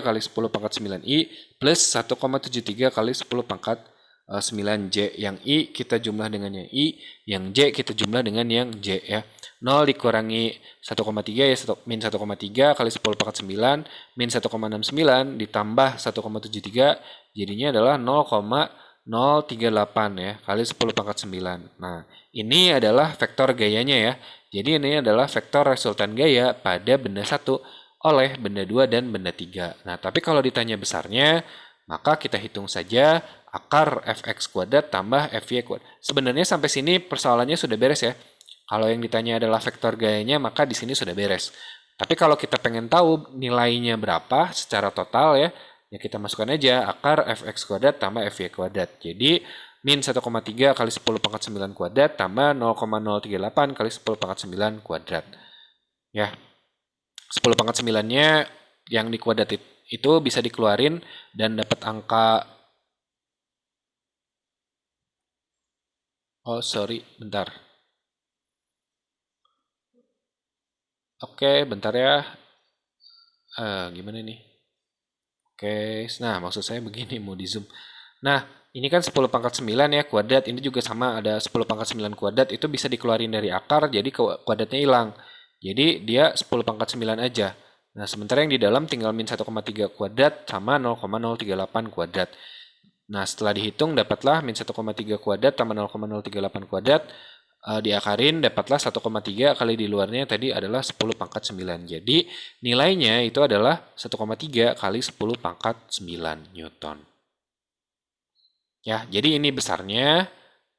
kali 10 pangkat 9I plus 1,73 kali 10 pangkat 9J. Yang I kita jumlah dengan yang I, yang J kita jumlah dengan yang J ya. 0 dikurangi 1,3 ya min 1,3 kali 10 pangkat 9 min 1,69 ditambah 1,73 jadinya adalah 0,038 ya kali 10 pangkat 9. Nah, ini adalah vektor gayanya ya. Jadi ini adalah vektor resultan gaya pada benda 1 oleh benda 2 dan benda 3. Nah, tapi kalau ditanya besarnya, maka kita hitung saja akar fx kuadrat tambah fy kuadrat. Sebenarnya sampai sini persoalannya sudah beres ya. Kalau yang ditanya adalah vektor gayanya, maka di sini sudah beres. Tapi kalau kita pengen tahu nilainya berapa secara total ya, ya kita masukkan aja akar fx kuadrat tambah fy kuadrat. Jadi min 1,3 kali 10 pangkat 9 kuadrat tambah 0,038 kali 10 pangkat 9 kuadrat. Ya, 10 pangkat 9-nya yang dikuadrat itu bisa dikeluarin dan dapat angka. Oh, sorry, bentar. Oke, bentar ya. Gimana nih? Oke, nah maksud saya begini, mau di zoom. Nah, ini kan 10 pangkat 9 ya, kuadrat. Ini juga sama, ada 10 pangkat 9 kuadrat. Itu bisa dikeluarin dari akar, jadi kuadratnya hilang. Jadi dia 10 pangkat 9 aja. Nah, sementara yang di dalam tinggal min 1,3 kuadrat sama 0,038 kuadrat. Nah, setelah dihitung dapatlah min 1,3 kuadrat tambah 0,038 kuadrat. Diakarin dapatlah 1,3 kali di luarnya tadi adalah 10 pangkat 9. Jadi nilainya itu adalah 1,3 kali 10 pangkat 9 Newton. Ya, jadi ini besarnya.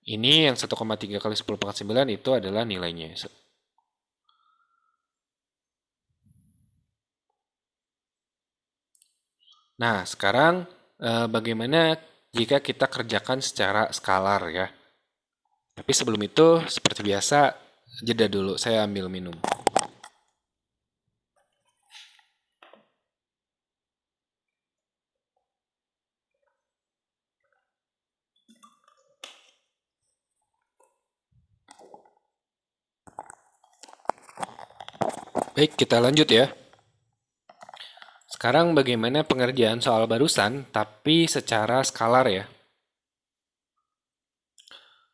Ini yang 1,3 kali 10 pangkat 9 itu adalah nilainya. Nah, sekarang bagaimana jika kita kerjakan secara skalar ya? Tapi sebelum itu, seperti biasa, jeda dulu, saya ambil minum. Baik, kita lanjut ya. Sekarang bagaimana pengerjaan soal barusan, tapi secara skalar ya.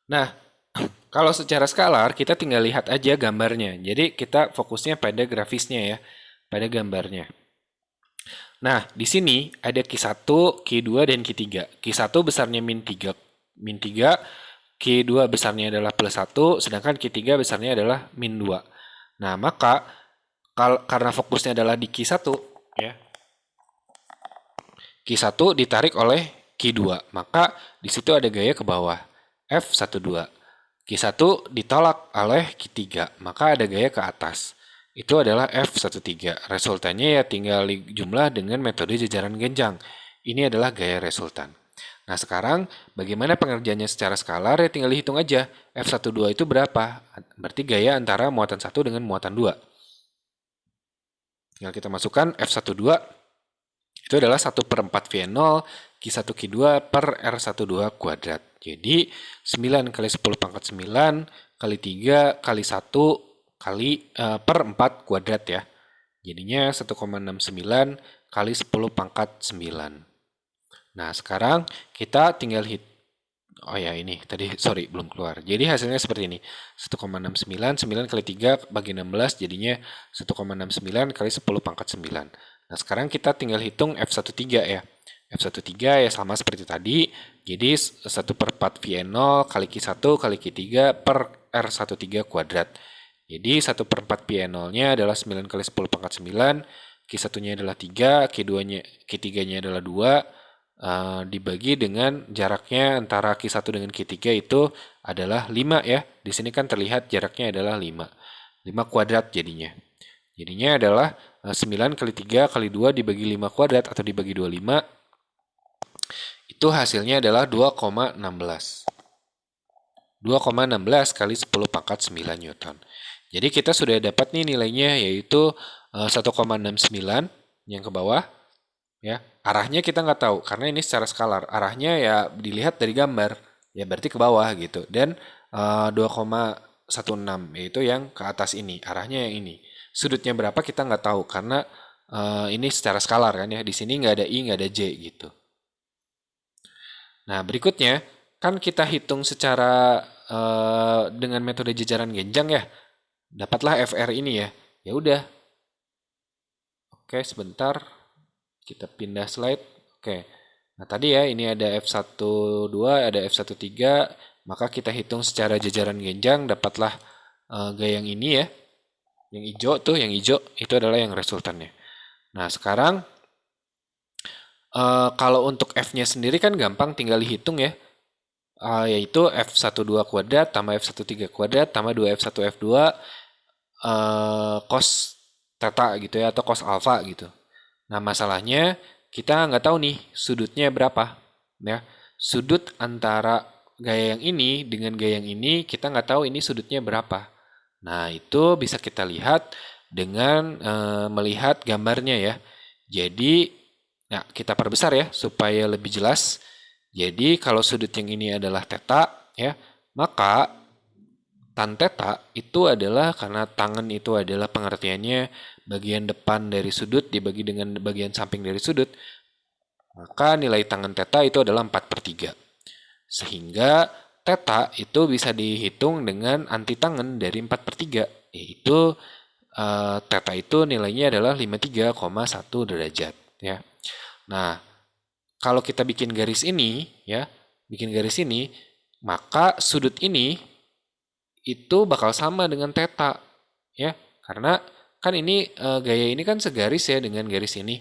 Nah, kalau secara skalar, kita tinggal lihat aja gambarnya. Jadi kita fokusnya pada grafisnya ya, pada gambarnya. Nah, di sini ada Q1, Q2, dan Q3. Q1 besarnya min 3, Q2 besarnya adalah plus 1, sedangkan Q3 besarnya adalah min 2. Nah, maka karena fokusnya adalah di Q1, ya, Q1 ditarik oleh Q2, maka di situ ada gaya ke bawah, F12. Q1 ditolak oleh Q3, maka ada gaya ke atas. Itu adalah F13. Resultannya ya tinggal jumlah dengan metode jajaran genjang. Ini adalah gaya resultan. Nah, sekarang bagaimana pengerjaannya secara skalar? Ya tinggal dihitung aja. F12 itu berapa? Berarti gaya antara muatan 1 dengan muatan 2. Tinggal kita masukkan F12 itu adalah 1/4 V0 Q1 Q2 per R12 kuadrat. Jadi 9 kali 10 pangkat 9 kali 3 kali 1 kali per 4 kuadrat ya. Jadinya 1,69 kali 10 pangkat 9. Nah, sekarang kita tinggal oh ya ini tadi sorry belum keluar. Jadi hasilnya seperti ini. 1,69 9 kali 3 bagi 16 jadinya 1,69 kali 10 pangkat 9. Nah, sekarang kita tinggal hitung F13 ya. F13 ya sama seperti tadi. Jadi 1/4 V0 kali Q1 kali Q3 per R13 kuadrat. Jadi 1/4 P0-nya adalah 9 kali 10 pangkat 9, Q1-nya adalah 3, Q3-nya adalah 2, dibagi dengan jaraknya antara Q1 dengan Q3 itu adalah 5 ya. Di sini kan terlihat jaraknya adalah 5. 5 kuadrat jadinya. Jadinya adalah 9 kali 3 kali 2 dibagi 5 kuadrat atau dibagi 25. Itu hasilnya adalah 2,16. 2,16 kali 10 pangkat 9 Newton. Jadi kita sudah dapat nih nilainya yaitu 1,69 yang ke bawah. Ya, arahnya kita nggak tahu karena ini secara skalar. Arahnya ya dilihat dari gambar. ya berarti ke bawah gitu. Dan 2,16 yaitu yang ke atas ini, arahnya yang ini. Sudutnya berapa kita nggak tahu karena ini secara skalar kan ya. Di sini nggak ada I, nggak ada J gitu. Nah, berikutnya kan kita hitung secara dengan metode jajaran genjang ya. Dapatlah FR ini ya. Ya udah. Oke, sebentar. Kita pindah slide. Oke. Nah, tadi ya ini ada F12, ada F13, maka kita hitung secara jajaran genjang dapatlah gaya yang ini ya. Yang hijau tuh, yang hijau itu adalah yang resultannya. Nah, sekarang kalau untuk F-nya sendiri kan gampang tinggal dihitung ya. Yaitu F12 kuadrat tambah F13 kuadrat tambah 2F1 F2 cos theta gitu ya, atau cos alpha gitu. Nah, masalahnya kita nggak tahu nih sudutnya berapa. Ya, sudut antara gaya yang ini dengan gaya yang ini kita nggak tahu ini sudutnya berapa. Nah, itu bisa kita lihat dengan melihat gambarnya ya. Jadi, nah kita perbesar ya supaya lebih jelas. Jadi, kalau sudut yang ini adalah theta ya, maka tan theta itu adalah, karena tangen itu adalah pengertiannya bagian depan dari sudut dibagi dengan bagian samping dari sudut, maka nilai tangen theta itu adalah 4/3. Sehingga theta itu bisa dihitung dengan anti tangen dari 4/3, yaitu theta itu nilainya adalah 53,1 derajat ya. Nah, kalau kita bikin garis ini ya, maka sudut ini itu bakal sama dengan theta ya, karena kan ini gaya ini kan segaris ya dengan garis ini,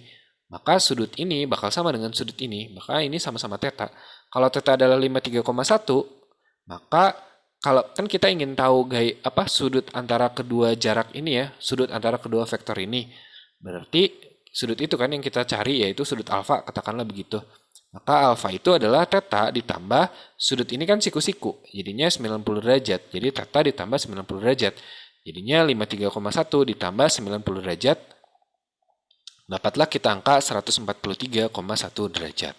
maka sudut ini bakal sama dengan sudut ini, maka ini sama-sama theta. Kalau theta adalah 53,1, maka kalau kan kita ingin tahu gaya apa sudut antara kedua jarak ini ya, sudut antara kedua vektor ini, berarti sudut itu kan yang kita cari, yaitu sudut alfa, katakanlah begitu. Maka alfa itu adalah theta ditambah sudut ini kan siku-siku, jadinya 90 derajat. Jadi theta ditambah 90 derajat. Jadinya 53,1 ditambah 90 derajat. Dapatlah kita angka 143,1 derajat.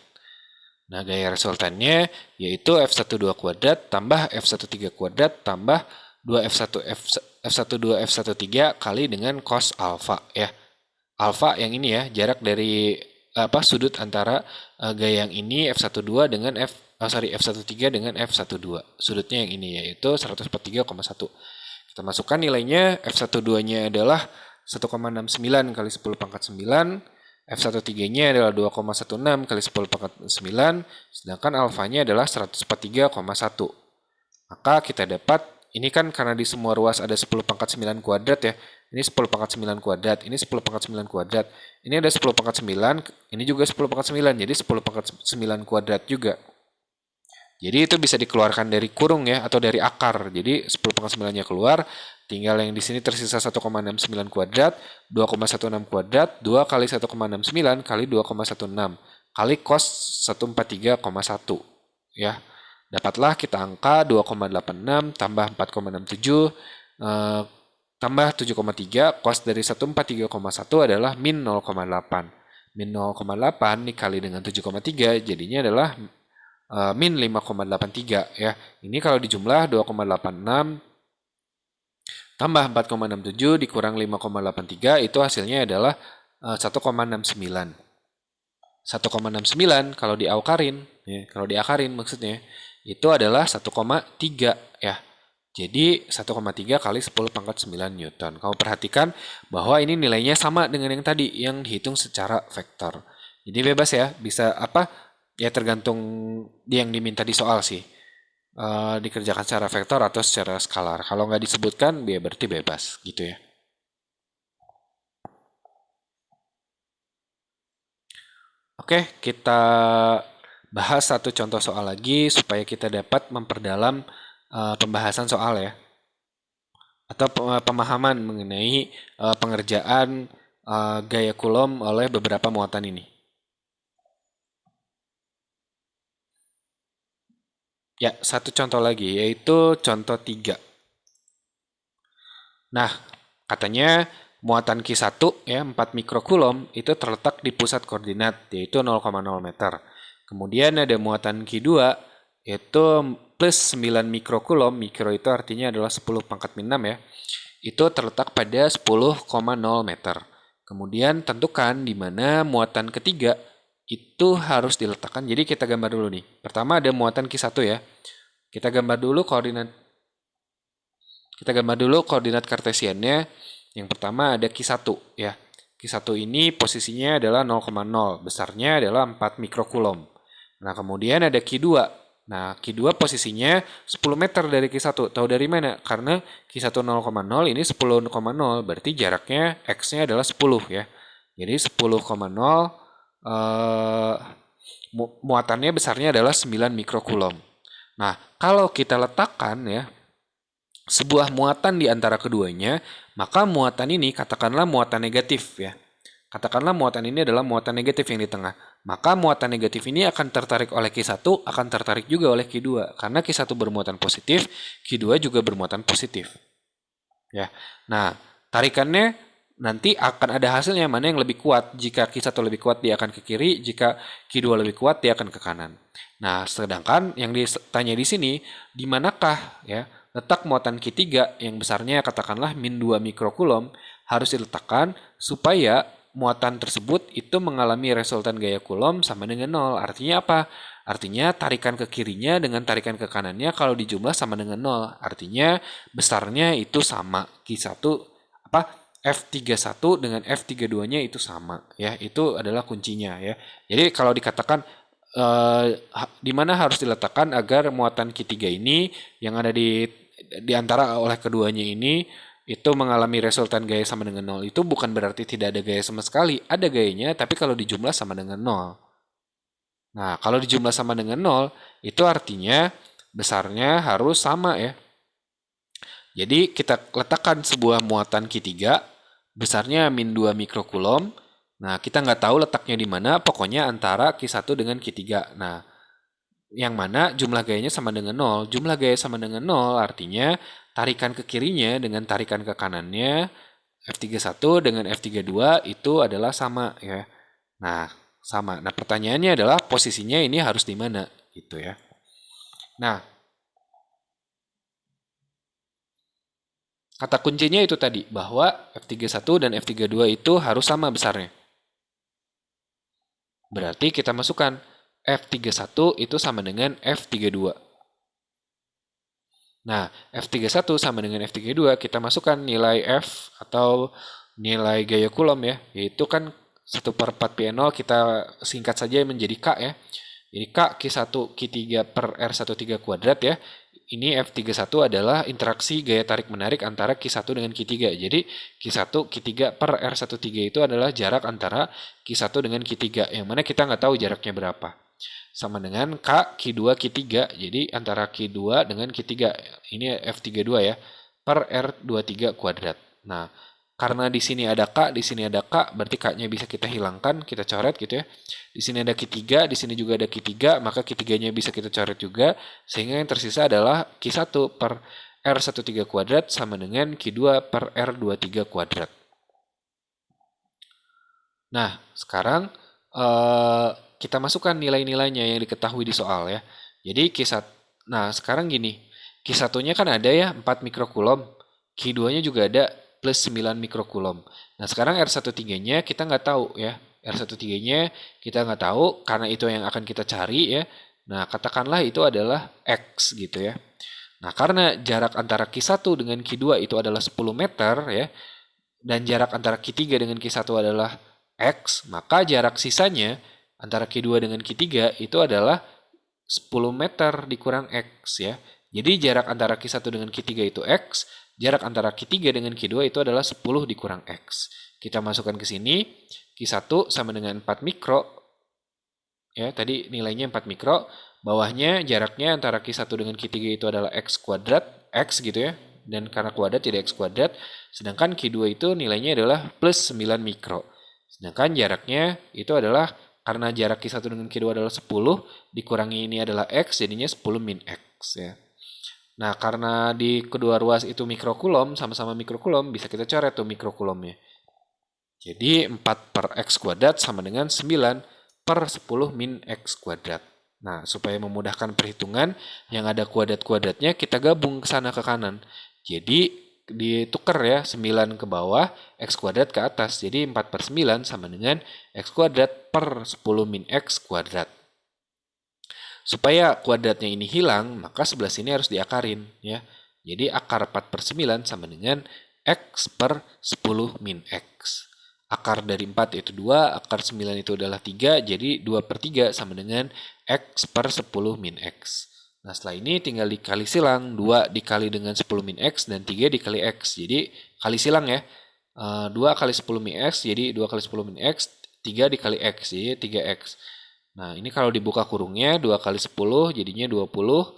Nah, gaya resultannya yaitu F12 kuadrat tambah F13 kuadrat tambah 2F1 F12 F13 kali dengan cos alfa ya. Alfa yang ini ya, jarak dari sudut antara gaya yang ini F12 dengan F13 dengan F12. Sudutnya yang ini yaitu 143,1. Kita masukkan nilainya, F12-nya adalah 1,69 kali 10 pangkat 9, F13-nya adalah 2,16 kali 10 pangkat 9, sedangkan alfanya adalah 143,1. Maka kita dapat, ini kan karena di semua ruas ada 10 pangkat 9 kuadrat ya. Ini 10 pangkat 9 kuadrat, ini 10 pangkat 9 kuadrat. Ini ada 10 pangkat 9, ini juga 10 pangkat 9, jadi 10 pangkat 9 kuadrat juga. Jadi itu bisa dikeluarkan dari kurung ya, atau dari akar. Jadi 10 pangkat 9-nya keluar, tinggal yang di sini tersisa 1,69 kuadrat, 2,16 kuadrat, 2 kali 1,69 kali 2,16 kali cos 143,1 ya. Dapatlah kita angka 2,86 tambah 4,67 tambah 7,3, cos dari 143,1 adalah min 0,8. Min 0,8 dikali dengan 7,3 jadinya adalah min 5,83 ya. Ini kalau dijumlah 2,86 tambah 4,67 dikurang 5,83 itu hasilnya adalah 1,69. 1,69 kalau diakarin ya, kalau diakarin maksudnya itu adalah 1,3 ya. Jadi 1,3 kali 10 pangkat 9 Newton. Kamu perhatikan bahwa ini nilainya sama dengan yang tadi yang dihitung secara vektor. Jadi bebas ya, bisa ya tergantung yang diminta di soal sih. Dikerjakan secara vektor atau secara skalar. Kalau nggak disebutkan, ya berarti bebas gitu ya. Oke, kita bahas satu contoh soal lagi supaya kita dapat memperdalam pembahasan soal ya, atau pemahaman mengenai pengerjaan gaya Coulomb oleh beberapa muatan ini. Ya, satu contoh lagi, yaitu contoh 3. Nah, katanya muatan Q1 ya 4 mikrocoulomb itu terletak di pusat koordinat, yaitu 0,0 meter. Kemudian ada muatan Q2 yaitu plus 9 mikrokulom, mikro itu artinya adalah 10 pangkat min 6 ya, itu terletak pada 10,0 meter. Kemudian tentukan di mana muatan ketiga itu harus diletakkan. Jadi kita gambar dulu nih. Pertama ada muatan Q1 ya. Kita gambar dulu koordinat kartesiannya. Yang pertama ada Q1 ya. Q1 ini posisinya adalah 0,0, besarnya adalah 4 mikrokulom. Nah, kemudian ada Q2. Nah, Q2 posisinya 10 meter dari Q1. Tahu dari mana? Karena Q1 0,0 ini 10,0, berarti jaraknya X-nya adalah 10 ya. Jadi 10,0 muatannya besarnya adalah 9 mikrokulom. Nah, kalau kita letakkan ya sebuah muatan di antara keduanya, maka muatan ini katakanlah muatan negatif ya. Katakanlah muatan ini adalah muatan negatif yang di tengah. Maka muatan negatif ini akan tertarik oleh Q1, akan tertarik juga oleh Q2. Karena Q1 bermuatan positif, Q2 juga bermuatan positif. Ya. Nah, tarikannya nanti akan ada hasilnya mana yang lebih kuat. Jika Q1 lebih kuat, dia akan ke kiri. Jika Q2 lebih kuat, dia akan ke kanan. Nah, sedangkan yang ditanya di sini, di manakah ya letak muatan Q3 yang besarnya katakanlah min 2 mikrokulom harus diletakkan supaya muatan tersebut itu mengalami resultan gaya Coulomb sama dengan 0. Artinya apa? Artinya tarikan ke kirinya dengan tarikan ke kanannya kalau dijumlah sama dengan 0. Artinya besarnya itu sama. Q1 F31 dengan F32-nya itu sama ya. Itu adalah kuncinya ya. Jadi kalau dikatakan di mana harus diletakkan agar muatan Q3 ini yang ada di antara oleh keduanya ini itu mengalami resultan gaya sama dengan 0. Itu bukan berarti tidak ada gaya sama sekali. Ada gayanya, tapi kalau dijumlah sama dengan 0. Nah, kalau dijumlah sama dengan 0, itu artinya besarnya harus sama ya. Jadi kita letakkan sebuah muatan Q3, besarnya min 2 mikrokulom. Nah, kita nggak tahu letaknya di mana, pokoknya antara Q1 dengan Q3. Nah, yang mana jumlah gayanya sama dengan 0. Jumlah gaya sama dengan 0 artinya tarikan ke kirinya dengan tarikan ke kanannya F31 dengan F32 itu adalah sama ya. Nah, sama. Nah, pertanyaannya adalah posisinya ini harus di mana gitu ya. Nah, kata kuncinya itu tadi bahwa F31 dan F32 itu harus sama besarnya. Berarti kita masukkan F31 itu sama dengan F32. Nah, F31 sama dengan F32, kita masukkan nilai F atau nilai gaya Coulomb ya, yaitu kan 1/4 P0 kita singkat saja menjadi K ya. Jadi K Q1 Q3 per R13 kuadrat ya. Ini F31 adalah interaksi gaya tarik-menarik antara Q1 dengan Q3. Jadi Q1 Q3 per R13 itu adalah jarak antara Q1 dengan Q3. Yang mana kita nggak tahu jaraknya berapa. Sama dengan K Q2 Q3. Jadi antara Q2 dengan Q3. Ini F32 ya. Per R23 kuadrat. Nah, karena di sini ada K, di sini ada K, berarti K-nya bisa kita hilangkan, kita coret gitu ya. Di sini ada Q3, di sini juga ada Q3, maka Q3-nya bisa kita coret juga, sehingga yang tersisa adalah Q1 per R13 kuadrat sama dengan Q2 per R23 kuadrat. Nah, sekarang kita masukkan nilai-nilainya yang diketahui di soal ya. Jadi Q1, nah sekarang gini, Q1-nya kan ada ya 4 mikrokulom, Q2-nya juga ada plus 9 mikrokulom. Nah, sekarang R13-nya kita nggak tahu ya. R13-nya kita nggak tahu karena itu yang akan kita cari ya. Nah, katakanlah itu adalah X gitu ya. Nah, karena jarak antara Q1 dengan Q2 itu adalah 10 meter ya, dan jarak antara Q3 dengan Q1 adalah X, maka jarak sisanya antara Q2 dengan Q3 itu adalah 10 meter dikurang X ya. Jadi jarak antara Q1 dengan Q3 itu X, jarak antara Q3 dengan Q2 itu adalah 10 dikurang X. Kita masukkan ke sini, Q1 sama dengan 4 mikro, ya tadi nilainya 4 mikro, bawahnya jaraknya antara Q1 dengan Q3 itu adalah X kuadrat, X gitu ya, dan karena kuadrat jadi X kuadrat, sedangkan Q2 itu nilainya adalah plus 9 mikro. Sedangkan jaraknya itu adalah, karena jarak Q1 dengan Q2 adalah 10, dikurangi ini adalah X, jadinya 10 min X ya. Nah, karena di kedua ruas itu mikrokulom, sama-sama mikrokulom, bisa kita coret tuh mikrokulomnya. Jadi 4 per X kuadrat sama dengan 9 per 10 min X kuadrat. Nah, supaya memudahkan perhitungan, yang ada kuadrat-kuadratnya kita gabung ke sana ke kanan. Jadi, ditukar ya, 9 ke bawah, X kuadrat ke atas. Jadi, 4/9 sama dengan X kuadrat per 10 min X kuadrat. Supaya kuadratnya ini hilang, maka sebelah sini harus diakarin ya. Jadi akar 4/9 sama dengan X per 10 min X. Akar dari 4 itu 2, akar 9 itu adalah 3, jadi 2/3 sama dengan X per 10 min X. Nah setelah ini tinggal dikali silang, 2 dikali dengan 10 min X dan 3 dikali X. Jadi kali silang ya, 2 kali 10 min X, jadi 2 kali 10 min X, 3 dikali X, jadi 3X. Nah, ini kalau dibuka kurungnya 2 kali 10 jadinya 20.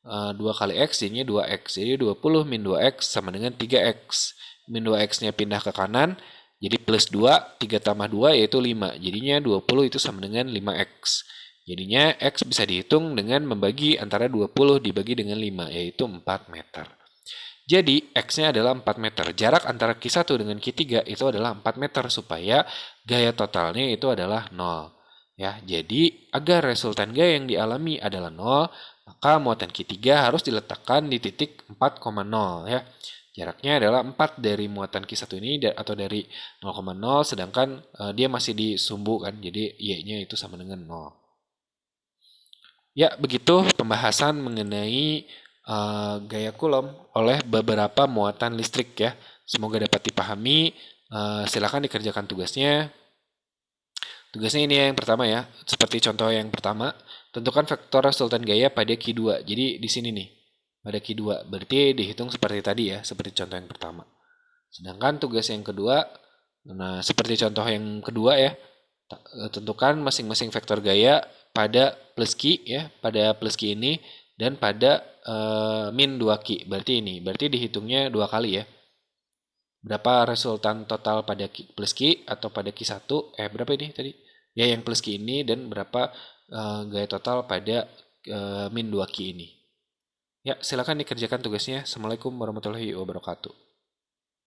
2 kali X jadinya 2X. Jadi 20 min 2X sama dengan 3X. Min 2X-nya pindah ke kanan, jadi plus 2, 3 tambah 2 yaitu 5. Jadinya 20 itu sama dengan 5X. Jadinya X bisa dihitung dengan membagi antara 20 dibagi dengan 5, yaitu 4 meter. Jadi X-nya adalah 4 meter. Jarak antara Q1 dengan Q3 itu adalah 4 meter supaya gaya totalnya itu adalah 0. Ya, jadi agar resultan gaya yang dialami adalah 0, maka muatan Q3 harus diletakkan di titik 4,0 ya. Jaraknya adalah 4 dari muatan Q1 ini atau dari 0,0 sedangkan dia masih di sumbu kan. Jadi Y-nya itu sama dengan 0. Ya, begitu pembahasan mengenai gaya Coulomb oleh beberapa muatan listrik ya. Semoga dapat dipahami. Silakan dikerjakan tugasnya. Tugasnya ini yang pertama ya, seperti contoh yang pertama, tentukan vektor resultan gaya pada Q2. Jadi di sini nih, pada Q2. Berarti dihitung seperti tadi ya, seperti contoh yang pertama. Sedangkan tugas yang kedua, nah seperti contoh yang kedua ya, tentukan masing-masing vektor gaya pada plus Q ya, pada plus Q ini dan pada min 2Q. Berarti ini, berarti dihitungnya 2 kali ya. Berapa resultan total pada plus Q atau pada Q1, berapa ini tadi? Ya yang plus Q ini dan berapa gaya total pada min 2Q ini. Ya, silakan dikerjakan tugasnya. Assalamualaikum warahmatullahi wabarakatuh.